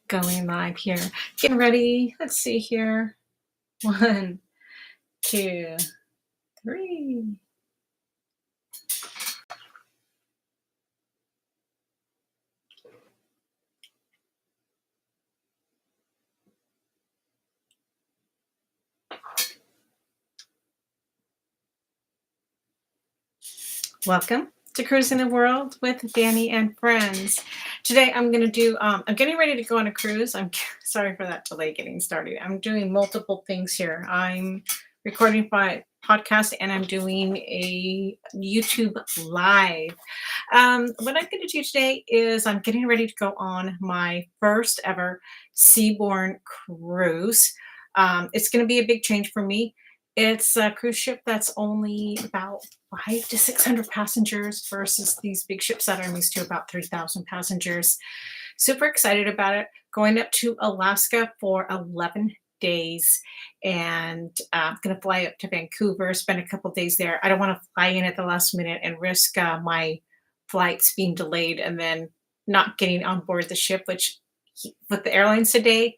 Going live here. Getting ready. Let's see here. One, two, three. Welcome to Cruising the World with Danny and Friends. Today I'm going to do, I'm getting ready to go on a cruise. I'm sorry for that delay getting started. I'm doing multiple things here. I'm recording my podcast and I'm doing a YouTube live. What I'm going to do today is I'm getting ready to go on my first ever seaborne cruise. It's going to be a big change for me. It's a cruise ship that's only about 500 to 600 passengers versus these big ships that I'm used to, about 3,000 passengers. Super excited about it. Going up to Alaska for 11 days and I'm going to fly up to Vancouver, spend a couple days there. I don't want to fly in at the last minute and risk my flights being delayed and then not getting on board the ship, which with the airlines today,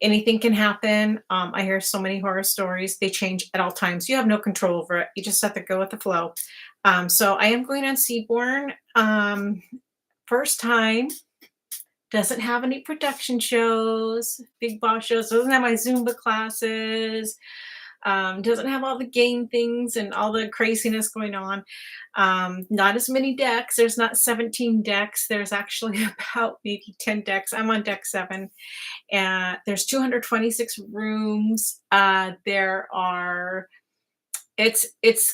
anything can happen. I hear so many horror stories. They change at all times. You have no control over it. You just have to go with the flow. So I am going on Seabourn. First time. Doesn't have any production shows, big boss shows. Doesn't have my Zumba classes. Doesn't have all the game things and all the craziness going on. Not as many decks. There's not 17 decks. There's actually about maybe 10 decks. I'm on deck 7. And there's 226 rooms. It's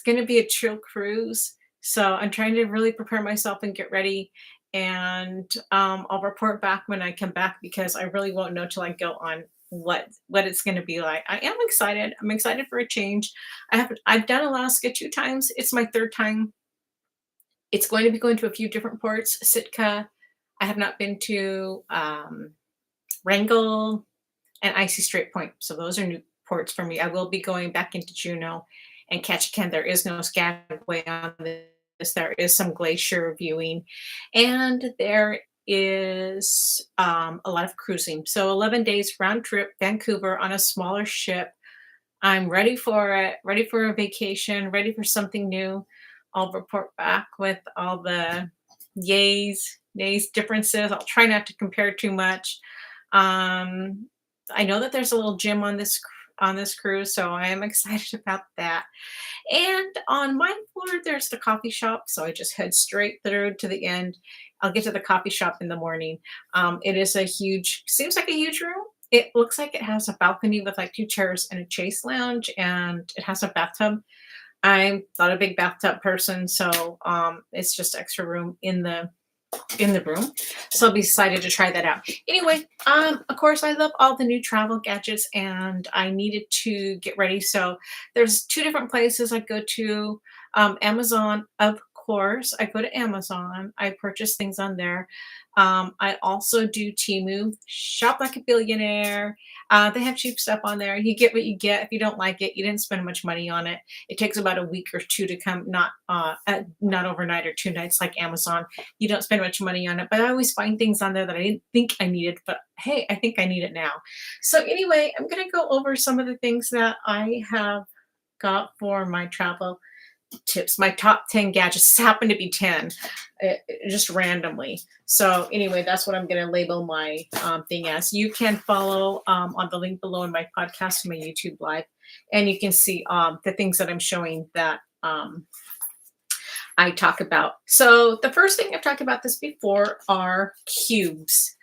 going to be a chill cruise. So I'm trying to really prepare myself and get ready. And I'll report back when I come back because I really won't know till I go on what it's going to be like. I am excited. I'm excited for a change. I've done Alaska 2 times. It's my 3rd time. It's going to be going to a few different ports. Sitka. I have not been to Wrangell and Icy Strait Point. So those are new ports for me. I will be going back into Juneau and Ketchikan. There is no Skagway on this. There is some glacier viewing, and there is a lot of cruising. So 11 days round trip, Vancouver on a smaller ship. I'm ready for it, ready for a vacation, ready for something new. I'll report back with all the yays, nays, differences. I'll try not to compare too much. I know that there's a little gym on this cruise, so I am excited about that. And on my floor, there's the coffee shop, so I just head straight through to the end. I'll get to the coffee shop in the morning. It is seems like a huge room. It looks like it has a balcony with like 2 chairs and a chase lounge, and it has a bathtub. I'm not a big bathtub person, so it's just extra room in the room. So I'll be excited to try that out. Anyway, of course, I love all the new travel gadgets and I needed to get ready. So there's 2 different places I go to. Amazon, of course. I go to Amazon. I purchase things on there. I also do Temu, shop like a billionaire. They have cheap stuff on there. You get what you get. If you don't like it, you didn't spend much money on it. It takes about a week or 2 to come, not overnight or 2 nights like Amazon. You don't spend much money on it, but I always find things on there that I didn't think I needed, but hey, I think I need it now. So anyway, I'm going to go over some of the things that I have got for my travel tips. My top 10 gadgets happen to be 10 just randomly. So anyway, that's what I'm going to label my thing as. You can follow on the link below in my podcast and my YouTube live, and you can see the things that I'm showing that I talk about. So the first thing I've talked about this before are cubes.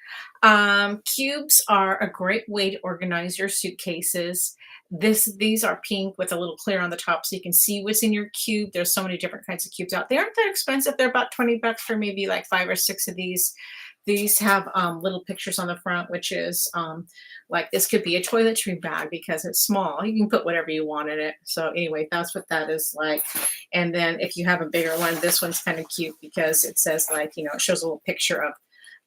Cubes are a great way to organize your suitcases. These are pink with a little clear on the top so you can see what's in your cube. There's so many different kinds of cubes out. They aren't that expensive. They're about 20 bucks for maybe like 5 or 6 of these. These have little pictures on the front, which is like this could be a toiletry bag because it's small. You can put whatever you want in it. So anyway, that's what that is like. And then if you have a bigger one, this one's kind of cute because it says like, it shows a little picture of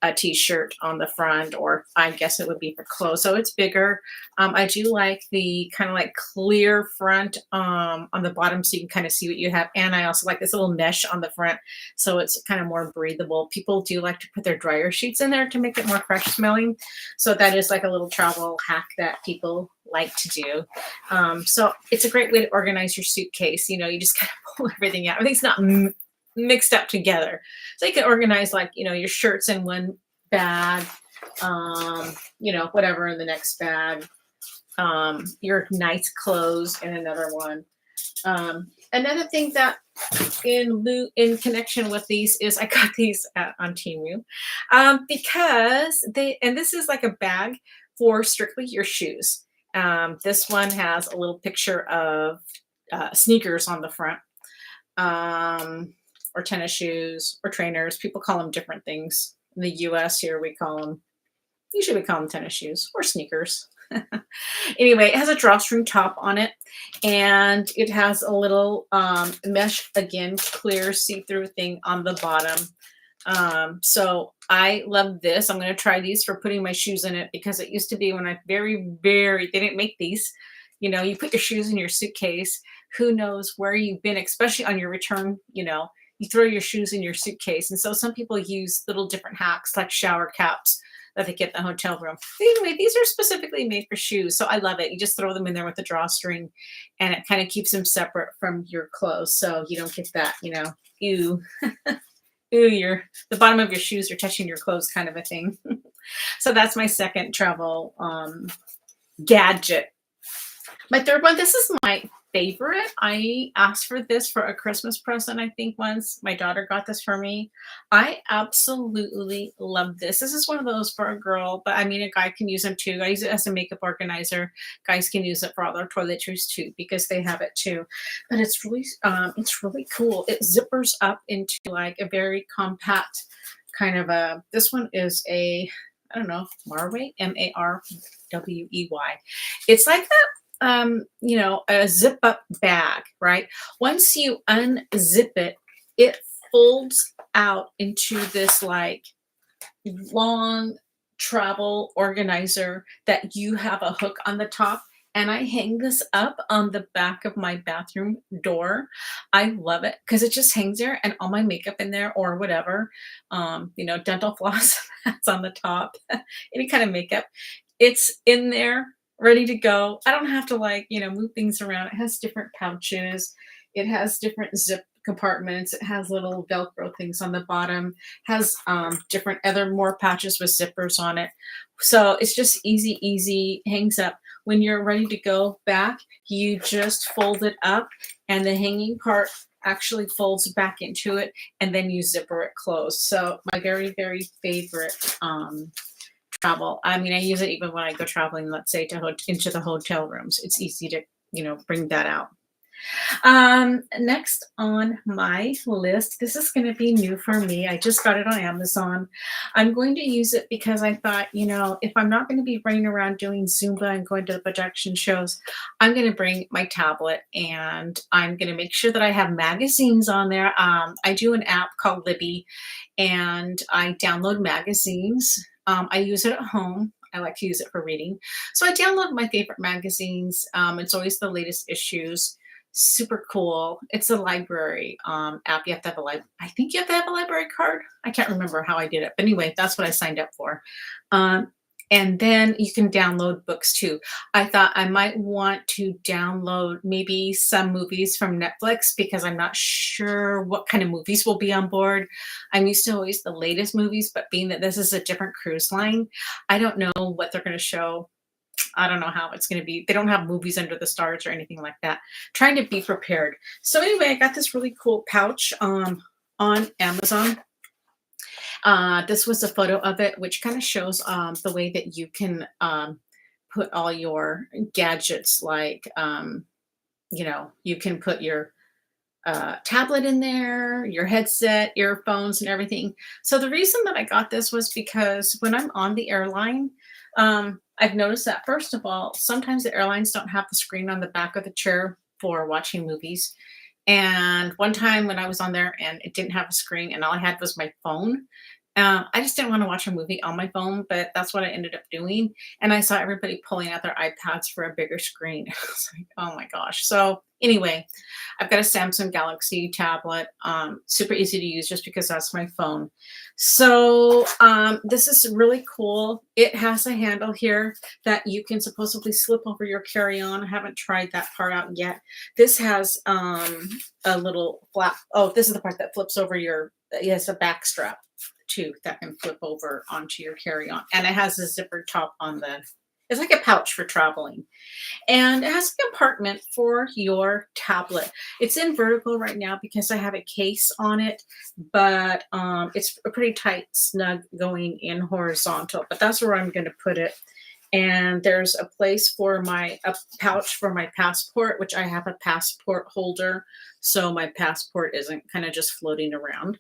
a t-shirt on the front, or I guess it would be for clothes. So it's bigger. I do like the kind of like clear front on the bottom so you can kind of see what you have. And I also like this little mesh on the front so it's kind of more breathable. People do like to put their dryer sheets in there to make it more fresh smelling. So that is like a little travel hack that people like to do. So it's a great way to organize your suitcase. You know, you just kind of pull everything out. Everything's not mixed up together. So you can organize like, you know, your shirts in one bag, you know, whatever in the next bag, your nice clothes in another one. Another thing that in connection with these is I got these on Temu because and this is like a bag for strictly your shoes. This one has a little picture of sneakers on the front, or tennis shoes or trainers. People call them different things. In the US here, usually we call them tennis shoes or sneakers. Anyway, it has a drawstring top on it, and it has a little mesh, again, clear see-through thing on the bottom. So I love this. I'm going to try these for putting my shoes in it, because it used to be when they didn't make these. You know, you put your shoes in your suitcase. Who knows where you've been, especially on your return, you know, you throw your shoes in your suitcase. And so some people use little different hacks like shower caps that they get in the hotel room. But anyway, these are specifically made for shoes. So I love it. You just throw them in there with the drawstring, and it kind of keeps them separate from your clothes. So you don't get that, you know, ew, ew, the bottom of your shoes are touching your clothes kind of a thing. So that's my second travel gadget. My third one, this is my favorite. I asked for this for a Christmas present, I think once. My daughter got this for me. I absolutely love this. This is one of those for a girl, but I mean, a guy can use them too. I use it as a makeup organizer. Guys can use it for all their toiletries too, because they have it too. But it's really cool. It zippers up into like a very compact kind of a, this one is a, I don't know, Marway, Marwey. It's like that, you know, a zip up bag, right? Once you unzip it, it folds out into this like long travel organizer that you have a hook on the top. And I hang this up on the back of my bathroom door. I love it because it just hangs there, and all my makeup in there or whatever, you know, dental floss that's on the top, any kind of makeup, it's in there ready to go. I don't have to like, you know, move things around. It has different pouches. It has different zip compartments. It has little Velcro things on the bottom, has different other more pouches with zippers on it. So it's just easy, hangs up. When you're ready to go back, you just fold it up, and the hanging part actually folds back into it, and then you zipper it closed. So my very favorite travel. I mean, I use it even when I go traveling, let's say into the hotel rooms. It's easy to, you know, bring that out. Next on my list, this is going to be new for me. I just got it on Amazon. I'm going to use it because I thought, you know, if I'm not going to be running around doing Zumba and going to the production shows, I'm going to bring my tablet, and I'm going to make sure that I have magazines on there. I do an app called Libby, and I download magazines. I use it at home. I like to use it for reading. So I download my favorite magazines. It's always the latest issues. Super cool. It's a library app. You have to have I think you have to have a library card. I can't remember how I did it. But anyway, that's what I signed up for. And then you can download books too. I thought I might want to download maybe some movies from Netflix, because I'm not sure what kind of movies will be on board. I'm used to always the latest movies, but being that this is a different cruise line, I don't know what they're going to show. I don't know how it's going to be. They don't have movies under the stars or anything like that. Trying to be prepared. So anyway, I got this really cool pouch on Amazon. This was a photo of it, which kind of shows the way that you can put all your gadgets, like, you know, you can put your tablet in there, your headset, earphones, and everything. So the reason that I got this was because when I'm on the airline, I've noticed that, first of all, sometimes the airlines don't have the screen on the back of the chair for watching movies. And one time when I was on there and it didn't have a screen and all I had was my phone, I just didn't want to watch a movie on my phone, but that's what I ended up doing. And I saw everybody pulling out their iPads for a bigger screen. I was like, oh my gosh. So anyway, I've got a Samsung Galaxy tablet, super easy to use just because that's my phone. So this is really cool. It has a handle here that you can supposedly slip over your carry-on. I haven't tried that part out yet. This has a little flap. Oh, this is the part that flips over your, it has a back strap too that can flip over onto your carry-on, and it has a zipper top on the, it's like a pouch for traveling, and it has a compartment for your tablet. It's in vertical right now because I have a case on it, but it's a pretty tight snug going in horizontal, but that's where I'm going to put it. And there's a place for my, a pouch for my passport, which I have a passport holder, so my passport isn't kind of just floating around.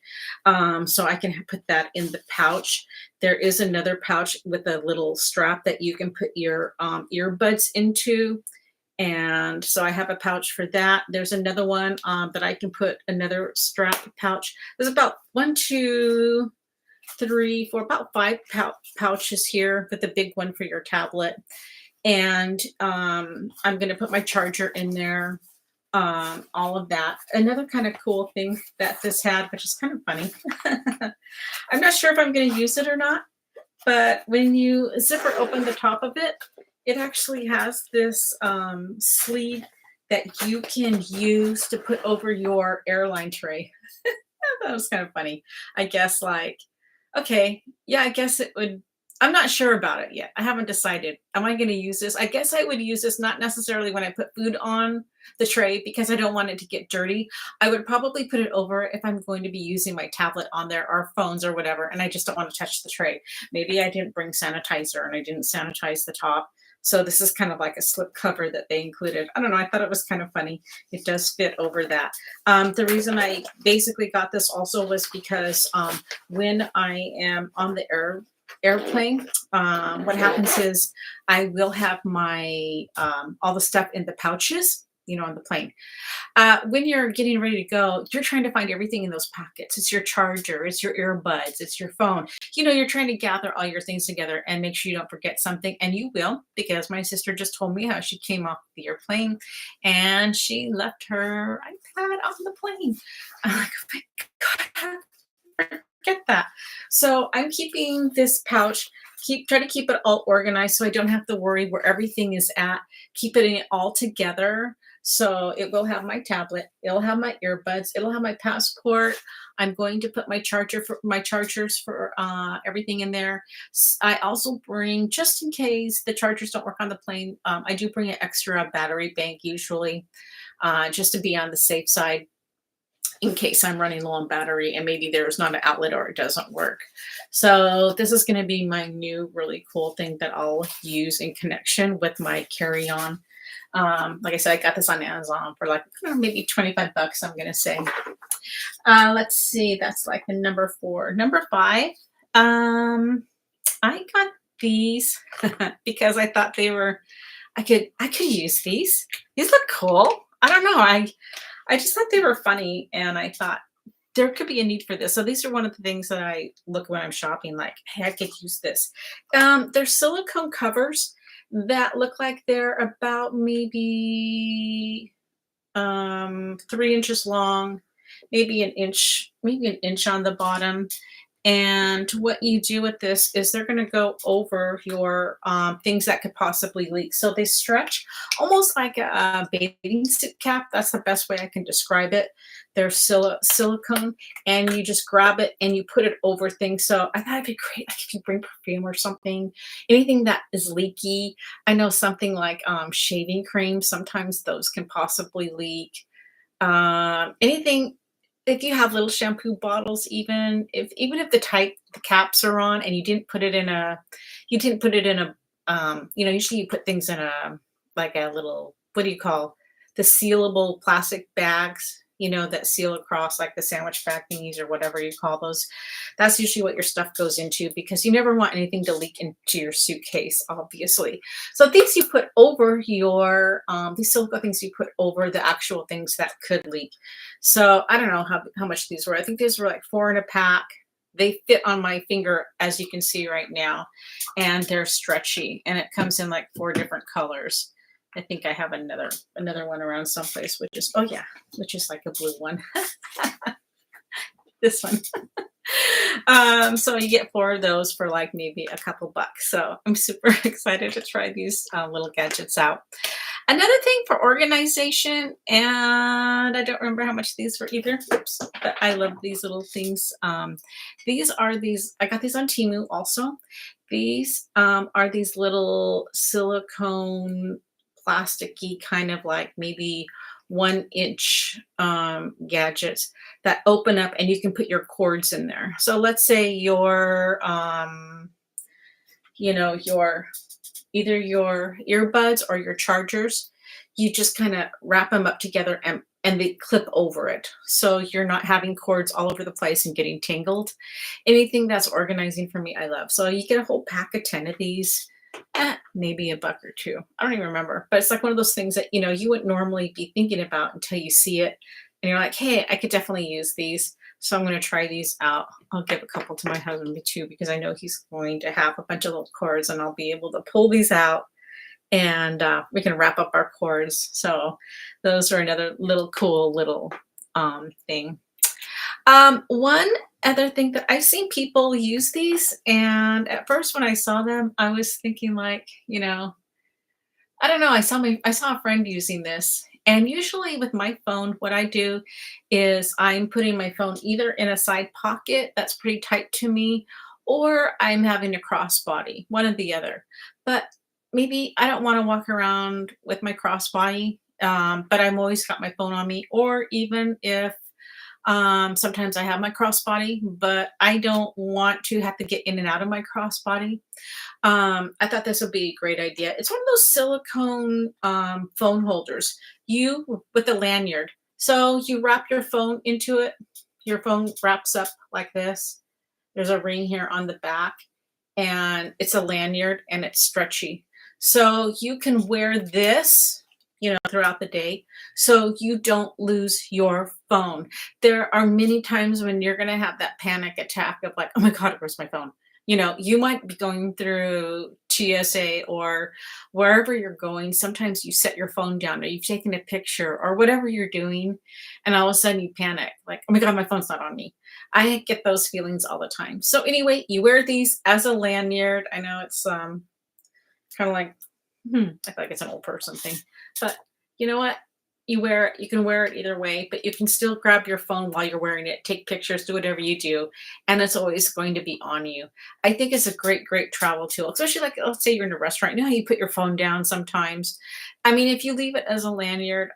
So I can put that in the pouch. There is another pouch with a little strap that you can put your earbuds into, and so I have a pouch for that. There's another one that I can put another strap pouch. There's about one, two, three, four, about five pouches here, with the big one for your tablet. And I'm going to put my charger in there, all of that. Another kind of cool thing that this had, which is kind of funny. I'm not sure if I'm going to use it or not, but when you zipper open the top of it, it actually has this sleeve that you can use to put over your airline tray. That was kind of funny. I guess, like, okay, yeah, I guess it would. I'm not sure about it yet. I haven't decided. Am I going to use this? I guess I would use this not necessarily when I put food on the tray because I don't want it to get dirty. I would probably put it over if I'm going to be using my tablet on there or phones or whatever, and I just don't want to touch the tray. Maybe I didn't bring sanitizer and I didn't sanitize the top. So this is kind of like a slip cover that they included. I don't know. I thought it was kind of funny. It does fit over that. The reason I basically got this also was because when I am on the airplane, what happens is I will have my all the stuff in the pouches, on the plane. When you're getting ready to go, you're trying to find everything in those pockets. It's your charger, it's your earbuds, it's your phone. You're trying to gather all your things together and make sure you don't forget something. And you will, because my sister just told me how she came off the airplane and she left her iPad on the plane. I'm like, oh my God, forget that. So I'm keeping this pouch, try to keep it all organized so I don't have to worry where everything is at, keeping it all together. So it will have my tablet, it'll have my earbuds, it'll have my passport. I'm going to put my chargers for everything in there. I also bring, just in case the chargers don't work on the plane, I do bring an extra battery bank usually, just to be on the safe side in case I'm running low on battery and maybe there's not an outlet or it doesn't work. So this is going to be my new really cool thing that I'll use in connection with my carry-on. Like I said, I got this on Amazon for like maybe 25 bucks, I'm going to say. Let's see. That's like the number 4. Number 5. I got these because I thought I could use these. These look cool. I don't know. I just thought they were funny, and I thought there could be a need for this. So these are one of the things that I look when I'm shopping, like, hey, I could use this. They're silicone covers that look like they're about maybe 3 inches long, maybe an inch on the bottom. And what you do with this is they're going to go over your things that could possibly leak. So they stretch almost like a bathing suit cap. That's the best way I can describe it. They're silicone, and you just grab it and you put it over things. So I thought it'd be great, like, if you bring perfume or something, anything that is leaky. I know something like shaving cream, sometimes those can possibly leak. Anything, if you have little shampoo bottles, even if the caps are on and you didn't put it in a, usually you put things in a, like a little, what do you call, the sealable plastic bags, that seal across, like the sandwich bag thingies or whatever you call those. That's usually what your stuff goes into, because you never want anything to leak into your suitcase, obviously. So these you put over your, these silicone things you put over the actual things that could leak. So I don't know how much these were. I think these were like 4 in a pack. They fit on my finger, as you can see right now, and they're stretchy, and it comes in like 4 different colors. I think I have another one around someplace, which is, oh yeah, which is like a blue one. This one. So you get 4 of those for like maybe a couple bucks. So I'm super excited to try these little gadgets out. Another thing for organization, and I don't remember how much these were either. Oops, but I love these little things. I got these on Temu also. These are these little silicone, plasticky kind of like maybe 1 inch gadgets that open up and you can put your cords in there. So let's say your either your earbuds or your chargers, you just kind of wrap them up together and they clip over it. So you're not having cords all over the place and getting tangled. Anything that's organizing for me, I love. So you get a whole pack of 10 of these, maybe a buck or two. I don't even remember, but it's like one of those things that, you wouldn't normally be thinking about until you see it. And you're like, hey, I could definitely use these. So I'm going to try these out. I'll give a couple to my husband too, because I know he's going to have a bunch of little cords and I'll be able to pull these out and we can wrap up our cords. So those are another little cool little thing. One other thing that I've seen people use these, and at first when I saw them, I was thinking like, I don't know. I saw a friend using this, and usually with my phone, what I do is I'm putting my phone either in a side pocket that's pretty tight to me, or I'm having a crossbody, one or the other. But maybe I don't want to walk around with my crossbody, but I'm always got my phone on me, or even if sometimes I have my crossbody, but I don't want to have to get in and out of my crossbody. I thought this would be a great idea. It's one of those silicone phone holders. You with a lanyard. So you wrap your phone into it. Your phone wraps up like this. There's a ring here on the back, and it's a lanyard and it's stretchy. So you can wear this, throughout the day, so you don't lose your phone. There are many times when you're going to have that panic attack of like, oh my God, where's my phone? You might be going through TSA or wherever you're going. Sometimes you set your phone down or you've taken a picture or whatever you're doing, and all of a sudden you panic, like, oh my God, my phone's not on me. I get those feelings all the time. So anyway, you wear these as a lanyard. I know it's kind of like, I feel like it's an old person thing, but you know what? You can wear it either way, but you can still grab your phone while you're wearing it, take pictures, do whatever you do, and it's always going to be on you. I think it's a great, great travel tool, especially like, let's say you're in a restaurant. You know how you put your phone down sometimes? I mean, if you leave it as a lanyard,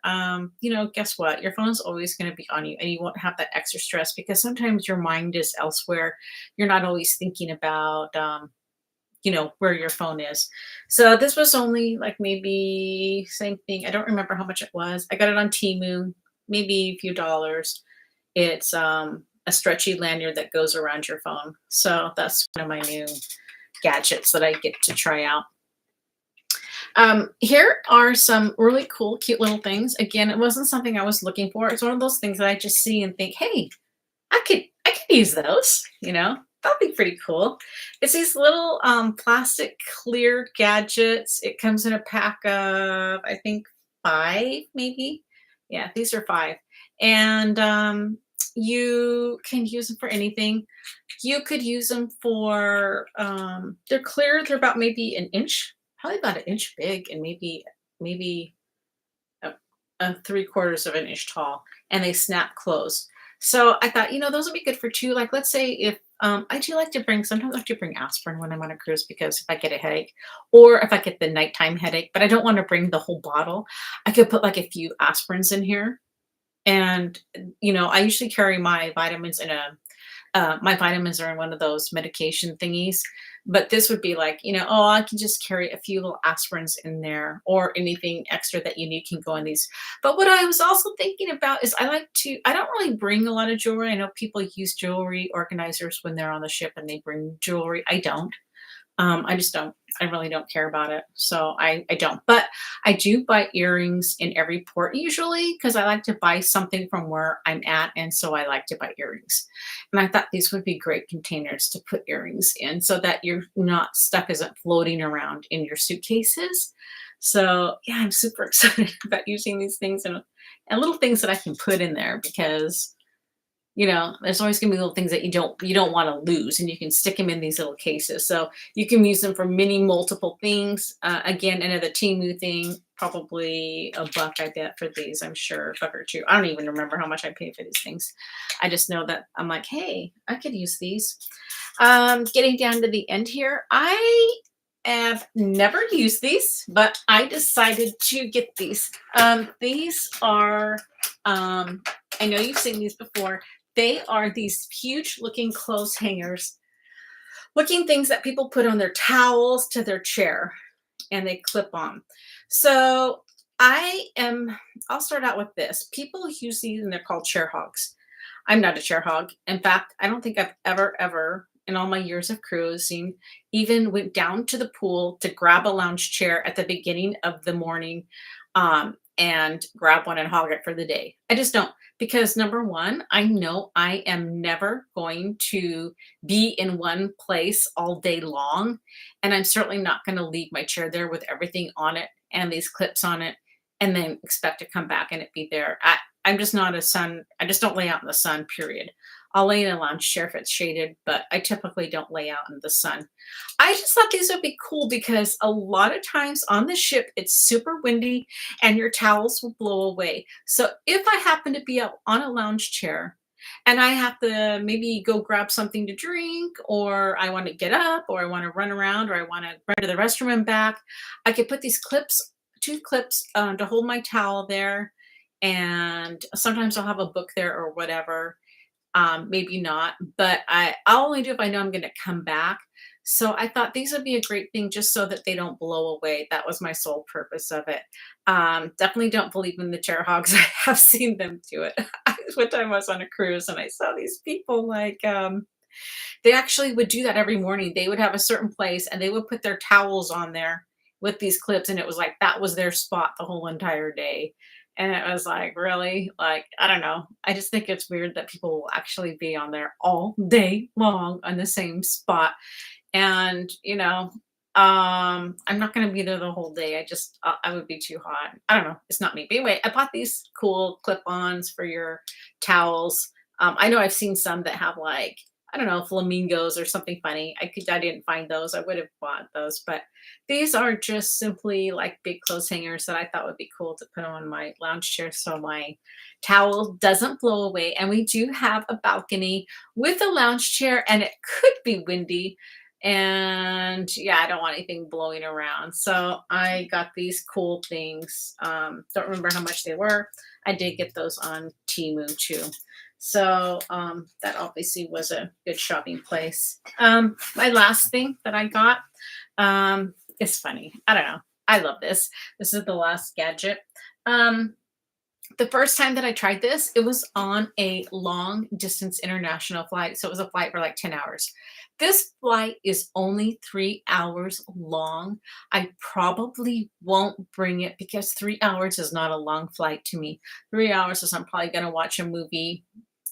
guess what? Your phone's always going to be on you and you won't have that extra stress because sometimes your mind is elsewhere. You're not always thinking about, where your phone is. So this was only like maybe same thing. I don't remember how much it was. I got it on Temu, maybe a few dollars. It's a stretchy lanyard that goes around your phone. So that's one of my new gadgets that I get to try out. Here are some really cool, cute little things. Again, it wasn't something I was looking for. It's one of those things that I just see and think, hey, I could use those, That'd be pretty cool. It's these little plastic clear gadgets. It comes in a pack of, I think, 5, maybe. Yeah, these are 5. And you can use them for anything. You could use them for, they're clear. They're about maybe an inch, probably about an inch big, and maybe a 3/4 of an inch tall, and they snap closed. So I thought, those would be good for 2. Like, let's say if I do like to sometimes I like to bring aspirin when I'm on a cruise because if I get a headache or if I get the nighttime headache, but I don't want to bring the whole bottle, I could put like a few aspirins in here. And, I usually carry my vitamins my vitamins are in one of those medication thingies, but this would be like, I can just carry a few little aspirins in there or anything extra that you need can go in these. But what I was also thinking about is I don't really bring a lot of jewelry. I know people use jewelry organizers when they're on the ship and they bring jewelry. I don't. I just don't. I really don't care about it. So I don't. But I do buy earrings in every port usually because I like to buy something from where I'm at. And so I like to buy earrings. And I thought these would be great containers to put earrings in so that you're not stuff isn't floating around in your suitcases. So yeah, I'm super excited about using these things and little things that I can put in there because there's always gonna be little things that you don't wanna lose, and you can stick them in these little cases. So you can use them for many multiple things. Again, another Temu thing, probably a buck I bet for these, I'm sure, a buck or two. I don't even remember how much I paid for these things. I just know that I'm like, hey, I could use these. Getting down to the end here, I have never used these, but I decided to get these. These are, I know you've seen these before. They are these huge looking clothes hangers, looking things that people put on their towels to their chair and they clip on. So I'll start out with this. People use these and they're called chair hogs. I'm not a chair hog. In fact, I don't think I've ever in all my years of cruising even went down to the pool to grab a lounge chair at the beginning of the morning and grab one and hog it for the day. I just don't because number one, I know I am never going to be in one place all day long. And I'm certainly not going to leave my chair there with everything on it and these clips on it and then expect to come back and it be there. I'm just not a sun. I just don't lay out in the sun, period. I'll lay in a lounge chair if it's shaded, but I typically don't lay out in the sun. I just thought these would be cool because a lot of times on the ship, it's super windy and your towels will blow away. So if I happen to be out on a lounge chair and I have to maybe go grab something to drink, or I want to get up, or I want to run around, or I want to run to the restroom and back, I could put these clips, two clips to hold my towel there. And sometimes I'll have a book there or whatever. Maybe not, but I'll only do if I know I'm going to come back. So I thought these would be a great thing just so that they don't blow away. That was my sole purpose of it. Definitely don't believe in the chair hogs. I have seen them do it. One time I was on a cruise and I saw these people like they actually would do that every morning. They would have a certain place and they would put their towels on there with these clips, and it was like that was their spot the whole entire day. And it was like, really? Like, I don't know. I just think it's weird that people will actually be on there all day long on the same spot. And, I'm not going to be there the whole day. I would be too hot. I don't know. It's not me. But anyway, I bought these cool clip-ons for your towels. I know I've seen some that have like, I don't know, flamingos or something funny. I didn't find those. I would have bought those, but these are just simply like big clothes hangers that I thought would be cool to put on my lounge chair so my towel doesn't blow away. And we do have a balcony with a lounge chair, and it could be windy. And yeah, I don't want anything blowing around. So I got these cool things. Don't remember how much they were. I did get those on Temu too. So that obviously was a good shopping place. My last thing that I got is funny. I don't know. I love this. This is the last gadget. The first time that I tried this, it was on a long distance international flight. So it was a flight for like 10 hours. This flight is only 3 hours long. I probably won't bring it because 3 hours is not a long flight to me. 3 hours is I'm probably going to watch a movie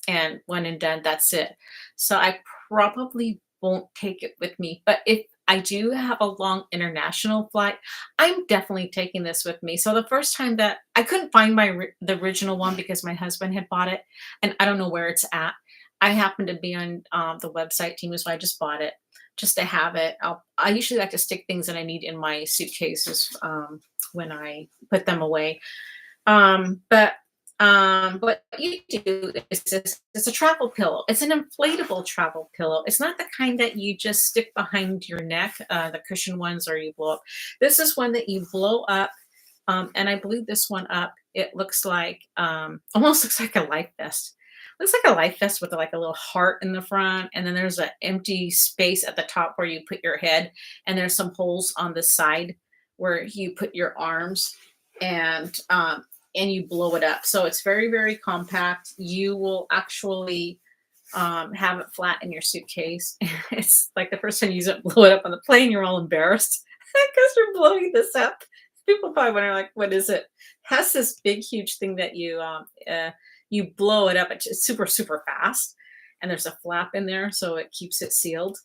and when and done, that's it. So I probably won't take it with me. But if I do have a long international flight, I'm definitely taking this with me. So the first time that I couldn't find the original one because my husband had bought it, and I don't know where it's at. I happened to be on the website team, so I just bought it just to have it. I usually like to stick things that I need in my suitcases when I put them away. But what you do is it's a travel pillow. It's an inflatable travel pillow. It's not the kind that you just stick behind your neck, the cushion ones, or you blow up. This is one that you blow up. And I blew this one up. It looks like, almost looks like a life vest. Looks like a life vest with like a little heart in the front. And then there's an empty space at the top where you put your head. And there's some holes on the side where you put your arms. And you blow it up. So it's very, very compact. You will actually have it flat in your suitcase. It's like the first time you use it, blow it up on the plane, you're all embarrassed. because we're blowing this up. People probably wonder, like, what is it? It has this big, huge thing that you blow it up. It's super, super fast, and there's a flap in there, so it keeps it sealed.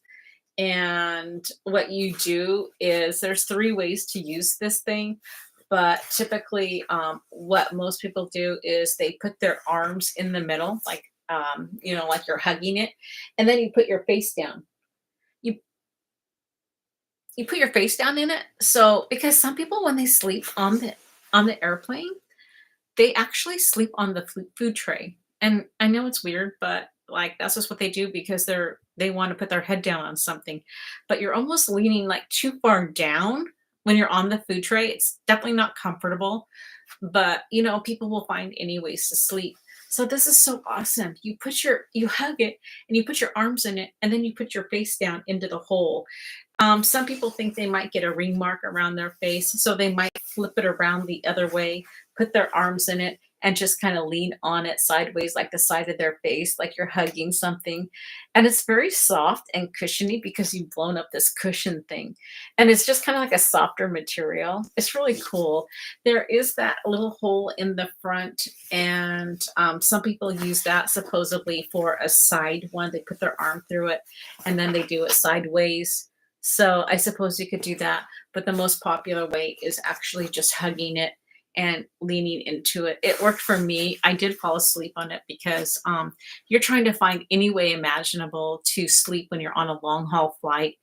And what you do is there's three ways to use this thing, but typically, what most people do is they put their arms in the middle, like like you're hugging it, and then you put your face down. You you put your face down in it. So because some people when they sleep on the airplane, they actually sleep on the food tray. And I know it's weird, but like that's just what they do because they want to put their head down on something. But you're almost leaning like too far down when you're on the food tray. It's definitely not comfortable, but people will find any ways to sleep. So this is so awesome. You hug it and you put your arms in it and then you put your face down into the hole. Some people think they might get a ring mark around their face, so they might flip it around the other way, put their arms in it, and just kind of lean on it sideways, like the side of their face, like you're hugging something. And it's very soft and cushiony because you've blown up this cushion thing. And it's just kind of like a softer material. It's really cool. There is that little hole in the front, and some people use that supposedly for a side one. They put their arm through it and then they do it sideways. So I suppose you could do that, but the most popular way is actually just hugging it and leaning into it. It worked for me. I did fall asleep on it because you're trying to find any way imaginable to sleep when you're on a long haul flight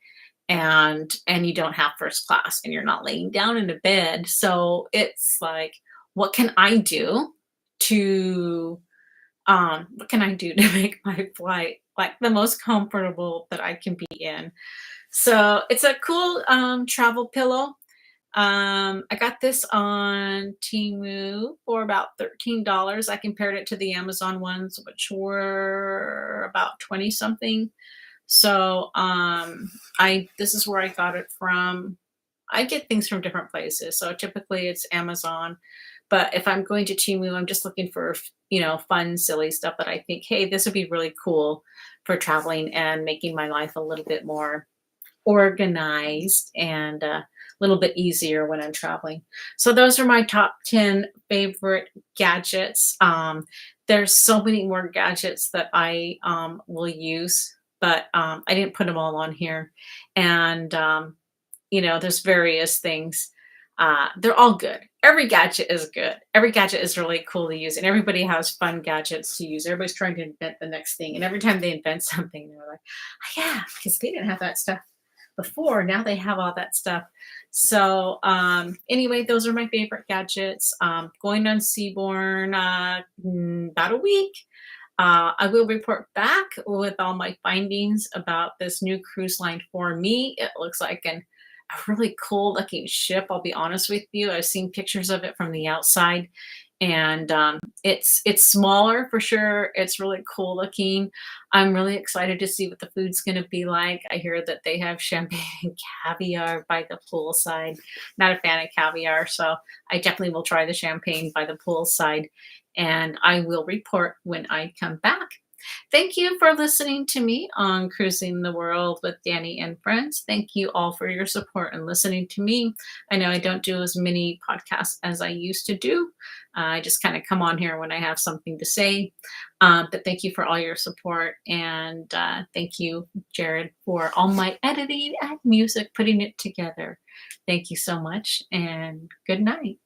and you don't have first class and you're not laying down in a bed. So it's like, what can I do to what can I do to make my flight like the most comfortable that I can be in? So it's a cool travel pillow. I got this on Temu for about $13. I compared it to the Amazon ones, which were about 20 something. So I this is where I got it from. I get things from different places. So typically it's Amazon. But if I'm going to Temu, I'm just looking for, fun, silly stuff that I think, hey, this would be really cool for traveling and making my life a little bit more organized and a little bit easier when I'm traveling. So those are my top 10 favorite gadgets. There's so many more gadgets that I will use, but I didn't put them all on here. And there's various things. They're all good. Every gadget is good. Every gadget is really cool to use, and everybody has fun gadgets to use. Everybody's trying to invent the next thing, and every time they invent something, they're like, "Oh, yeah, because they didn't have that stuff before. Now they have all that stuff." So anyway, those are my favorite gadgets. Going on Seabourn about a week. I will report back with all my findings about this new cruise line for me. It looks like a really cool looking ship. I'll be honest with you. I've seen pictures of it from the outside, and it's smaller for sure. It's really cool looking. I'm really excited to see what the food's going to be like. I hear that they have champagne and caviar by the poolside. Not a fan of caviar, so I definitely will try the champagne by the poolside, and I will report when I come back. Thank you for listening to me on Cruising the World with Danny and Friends. Thank you all for your support and listening to me. I know I don't do as many podcasts as I used to do. I just kind of come on here when I have something to say. But thank you for all your support. And thank you, Jared, for all my editing and music, putting it together. Thank you so much, and good night.